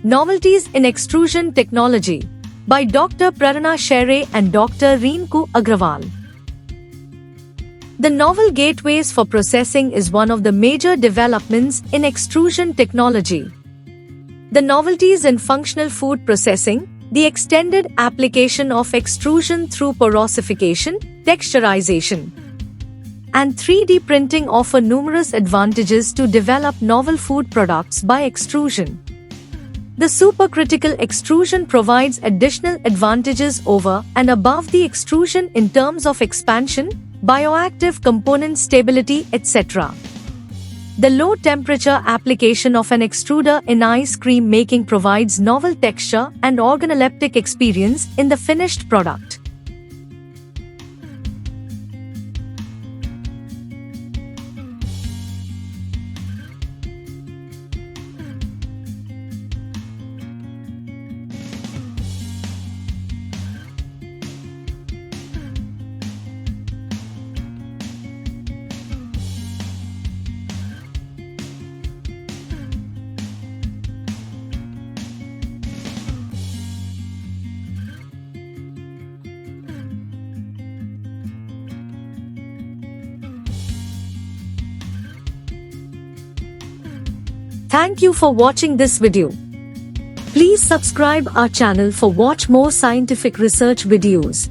Novelties in Extrusion Technology by Dr. Prarana Shere and Dr. Rinku Agrawal. The novel gateways for processing is one of the major developments in extrusion technology. The novelties in functional food processing, the extended application of extrusion through porosification, texturization, and 3D printing offer numerous advantages to develop novel food products by extrusion. The supercritical extrusion provides additional advantages over and above the extrusion in terms of expansion, bioactive component stability, etc. The low-temperature application of an extruder in ice cream making provides novel texture and organoleptic experience in the finished product. Thank you for watching this video. Please subscribe our channel for watch more scientific research videos.